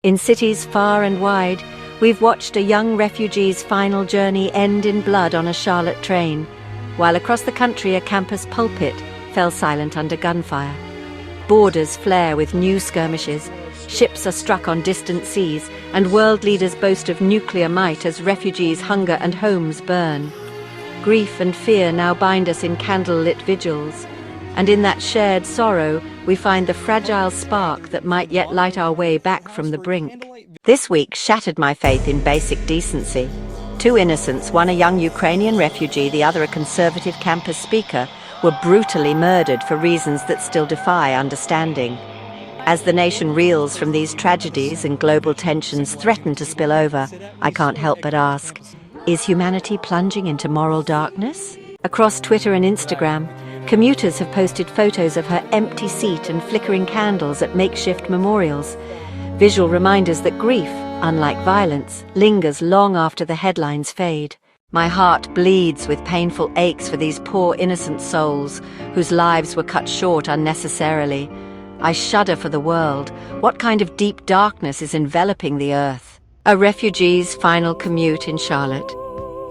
In cities far and wide, we've watched a young refugee's final journey end in blood on a Charlotte train, while across the country a campus pulpit fell silent under gunfire. Borders flare with new skirmishes, ships are struck on distant seas, and world leaders boast of nuclear might as refugees hunger and homes burn. Grief and fear now bind us in candlelit vigils, and in that shared sorrow we find the fragile spark that might yet light our way back from the brink. This week shattered my faith in basic decency. Two innocents, one a young Ukrainian refugee, the other a conservative campus speaker, were brutally murdered for reasons that still defy understanding. As the nation reels from these tragedies and global tensions threaten to spill over, I can't help but ask, is humanity plunging into moral darkness? Across Twitter and Instagram, commuters have posted photos of her empty seat and flickering candles at makeshift memorials, visual reminders that grief, unlike violence, lingers long after the headlines fade. My heart bleeds with painful aches for these poor innocent souls whose lives were cut short unnecessarily. I shudder for the world. What kind of deep darkness is enveloping the earth? A refugee's final commute in Charlotte.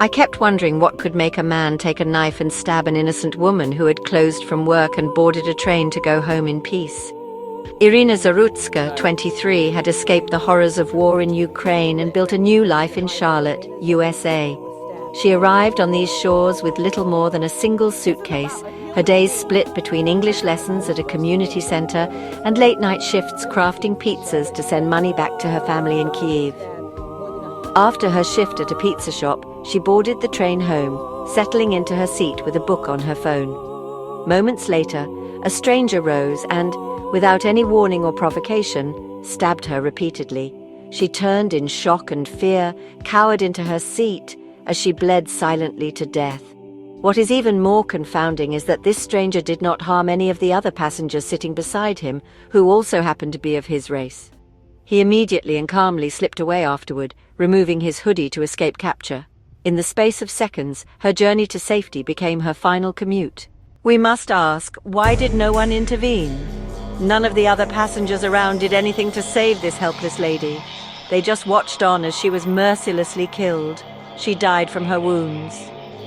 I kept wondering what could make a man take a knife and stab an innocent woman who had closed from work and boarded a train to go home in peace. Irina Zarutska, 23, had escaped the horrors of war in Ukraine and built a new life in Charlotte, USA. She arrived on these shores with little more than a single suitcase, her days split between English lessons at a community center and late-night shifts crafting pizzas to send money back to her family in Kyiv. After her shift at a pizza shop, she boarded the train home, settling into her seat with a book on her phone. Moments later, a stranger rose and, without any warning or provocation, stabbed her repeatedly. She turned in shock and fear, cowered into her seat as she bled silently to death. What is even more confounding is that this stranger did not harm any of the other passengers sitting beside him, who also happened to be of his race. He immediately and calmly slipped away afterward, removing his hoodie to escape capture. In the space of seconds, her journey to safety became her final commute. We must ask, why did no one intervene? None of the other passengers around did anything to save this helpless lady. They just watched on as she was mercilessly killed. She died from her wounds.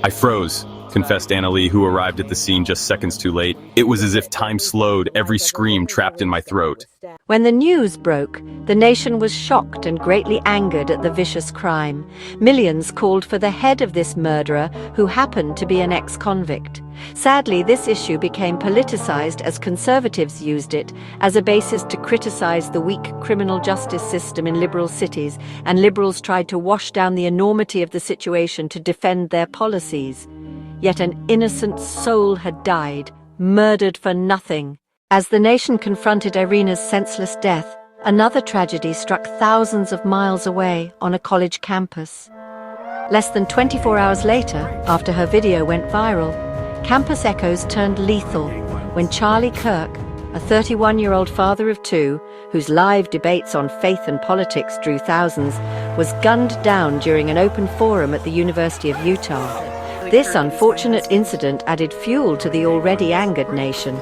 I froze, confessed Anna Lee, who arrived at the scene just seconds too late. It was as if time slowed, every scream trapped in my throat. When the news broke, the nation was shocked and greatly angered at the vicious crime. Millions called for the head of this murderer, who happened to be an ex-convict. Sadly, this issue became politicized as conservatives used it as a basis to criticize the weak criminal justice system in liberal cities, and liberals tried to wash down the enormity of the situation to defend their policies. Yet an innocent soul had died, murdered for nothing. As the nation confronted Irina's senseless death, another tragedy struck thousands of miles away on a college campus. Less than 24 hours later, after her video went viral, campus echoes turned lethal when Charlie Kirk, a 31-year-old father of two, whose live debates on faith and politics drew thousands, was gunned down during an open forum at the University of Utah. This unfortunate incident added fuel to the already angered nation.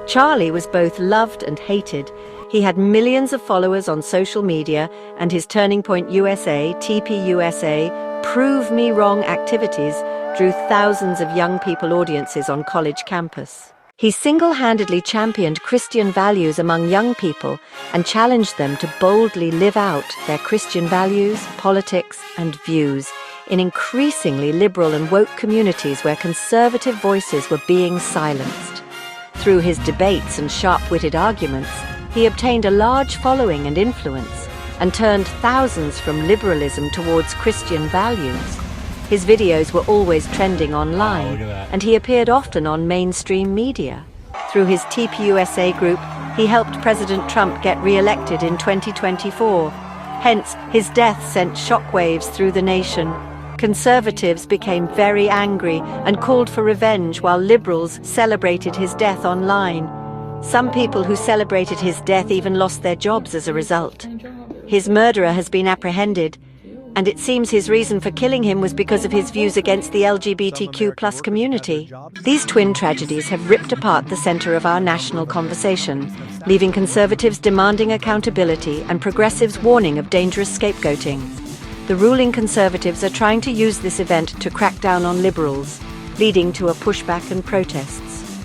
Charlie was both loved and hated. He had millions of followers on social media, and his Turning Point USA, TPUSA, Prove Me Wrong activities drew thousands of young people audiences on college campus. He single-handedly championed Christian values among young people and challenged them to boldly live out their Christian values, politics, and views in increasingly liberal and woke communities where conservative voices were being silenced. Through his debates and sharp-witted arguments, he obtained a large following and influence, and turned thousands from liberalism towards Christian values. His videos were always trending online, and he appeared often on mainstream media. Through his TPUSA group, he helped President Trump get re-elected in 2024. Hence, his death sent shockwaves through the nation. Conservatives became very angry and called for revenge, while liberals celebrated his death online. Some people who celebrated his death even lost their jobs as a result. His murderer has been apprehended. And it seems his reason for killing him was because of his views against the LGBTQ+ community. These twin tragedies have ripped apart the center of our national conversation, leaving conservatives demanding accountability and progressives warning of dangerous scapegoating. The ruling conservatives are trying to use this event to crack down on liberals, leading to a pushback and protests.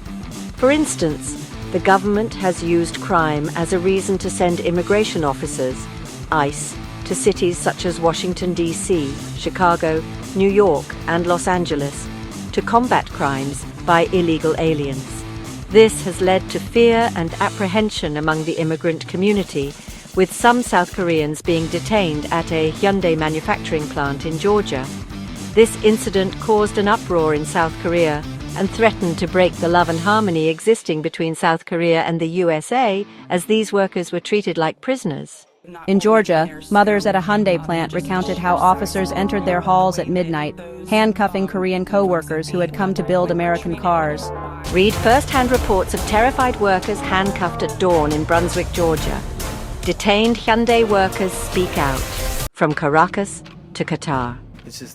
For instance, the government has used crime as a reason to send immigration officers, ICE, to cities such as Washington, D.C., Chicago, New York, and Los Angeles to combat crimes by illegal aliens. This has led to fear and apprehension among the immigrant community, with some South Koreans being detained at a Hyundai manufacturing plant in Georgia. This incident caused an uproar in South Korea and threatened to break the love and harmony existing between South Korea and the USA, as these workers were treated like prisoners. In Georgia, mothers at a Hyundai plant recounted how officers entered their halls at midnight, handcuffing Korean co-workers who had come to build American cars. Read first-hand reports of terrified workers handcuffed at dawn in Brunswick, Georgia. Detained Hyundai workers speak out. From Caracas to Qatar.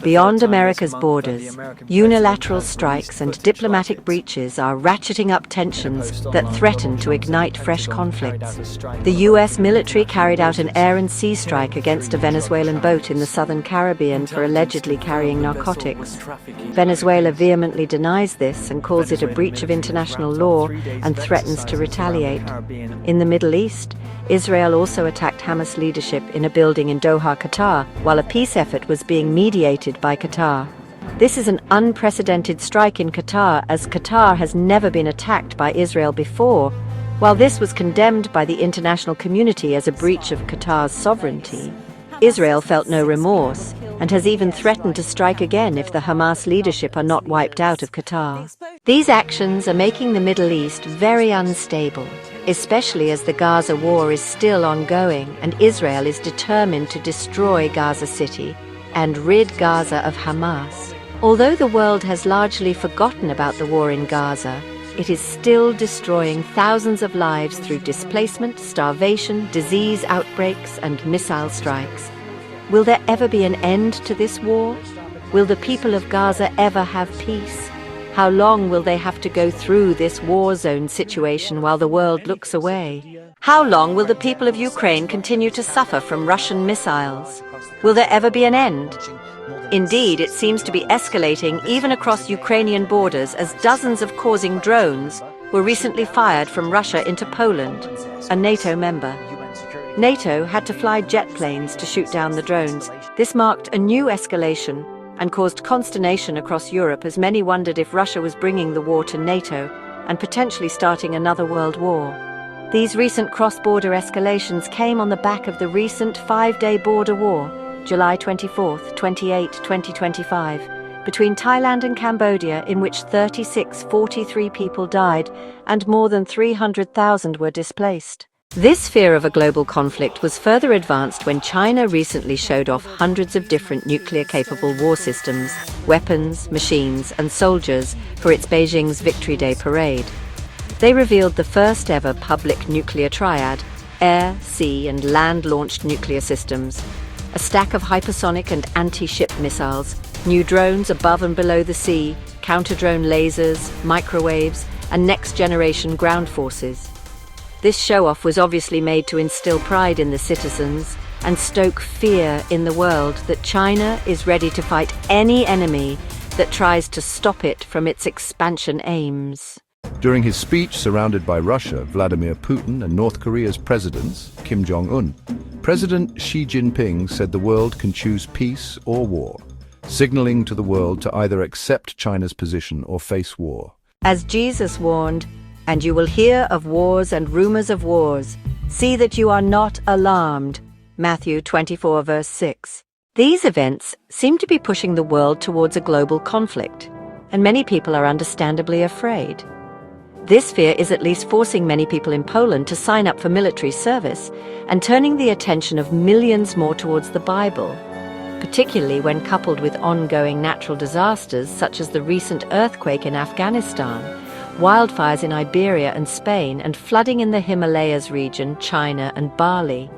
Beyond America's borders, unilateral strikes and diplomatic breaches are ratcheting up tensions that threaten to ignite fresh conflicts. The U.S. military carried out an air and sea strike against a Venezuelan boat in the southern Caribbean for allegedly carrying narcotics. Venezuela vehemently denies this and calls it a breach of international law and threatens to retaliate. In the Middle East, Israel also attacked Hamas leadership in a building in Doha, Qatar, while a peace effort was being mediated by Qatar. This is an unprecedented strike in Qatar, as Qatar has never been attacked by Israel before. While this was condemned by the international community as a breach of Qatar's sovereignty, Israel felt no remorse and has even threatened to strike again if the Hamas leadership are not wiped out of Qatar. These actions are making the Middle East very unstable, especially as the Gaza war is still ongoing and Israel is determined to destroy Gaza City and rid Gaza of Hamas. Although the world has largely forgotten about the war in Gaza, it is still destroying thousands of lives through displacement, starvation, disease outbreaks, and missile strikes. Will there ever be an end to this war? Will the people of Gaza ever have peace? How long will they have to go through this war zone situation while the world looks away? How long will the people of Ukraine continue to suffer from Russian missiles? Will there ever be an end? Indeed, it seems to be escalating even across Ukrainian borders, as dozens of causing drones were recently fired from Russia into Poland, a NATO member. NATO had to fly jet planes to shoot down the drones. This marked a new escalation and caused consternation across Europe, as many wondered if Russia was bringing the war to NATO and potentially starting another world war. These recent cross-border escalations came on the back of the recent 5-day border war, July 24, 28, 2025, between Thailand and Cambodia, in which 43 people died and more than 300,000 were displaced. This fear of a global conflict was further advanced when China recently showed off hundreds of different nuclear-capable war systems, weapons, machines, and soldiers for its Beijing's Victory Day parade. They revealed the first-ever public nuclear triad: air, sea, and land-launched nuclear systems, a stack of hypersonic and anti-ship missiles, new drones above and below the sea, counter-drone lasers, microwaves, and next-generation ground forces. This show-off was obviously made to instill pride in the citizens and stoke fear in the world that China is ready to fight any enemy that tries to stop it from its expansion aims. During his speech surrounded by Russia, Vladimir Putin, and North Korea's presidents, Kim Jong-un, President Xi Jinping said the world can choose peace or war, signaling to the world to either accept China's position or face war. As Jesus warned, "And you will hear of wars and rumors of wars. See that you are not alarmed." Matthew 24, verse 6. These events seem to be pushing the world towards a global conflict, and many people are understandably afraid. This fear is at least forcing many people in Poland to sign up for military service and turning the attention of millions more towards the Bible, particularly when coupled with ongoing natural disasters such as the recent earthquake in Afghanistan, wildfires in Iberia and Spain, and flooding in the Himalayas region, China, and Bali.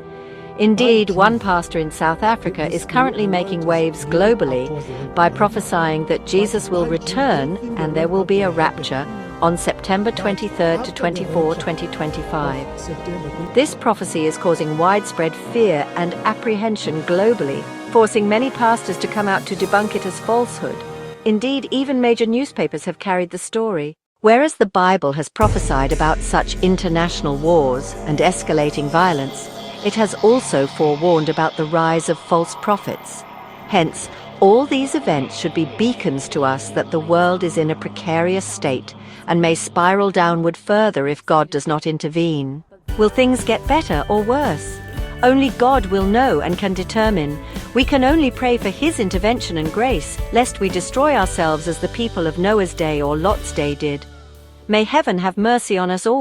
Indeed, one pastor in South Africa is currently making waves globally by prophesying that Jesus will return and there will be a rapture on September 23rd to 24, 2025. This prophecy is causing widespread fear and apprehension globally, forcing many pastors to come out to debunk it as falsehood. Indeed, even major newspapers have carried the story. Whereas the Bible has prophesied about such international wars and escalating violence, it has also forewarned about the rise of false prophets. Hence, all these events should be beacons to us that the world is in a precarious state and may spiral downward further if God does not intervene. Will things get better or worse? Only God will know and can determine. We can only pray for His intervention and grace, lest we destroy ourselves as the people of Noah's day or Lot's day did. May heaven have mercy on us all.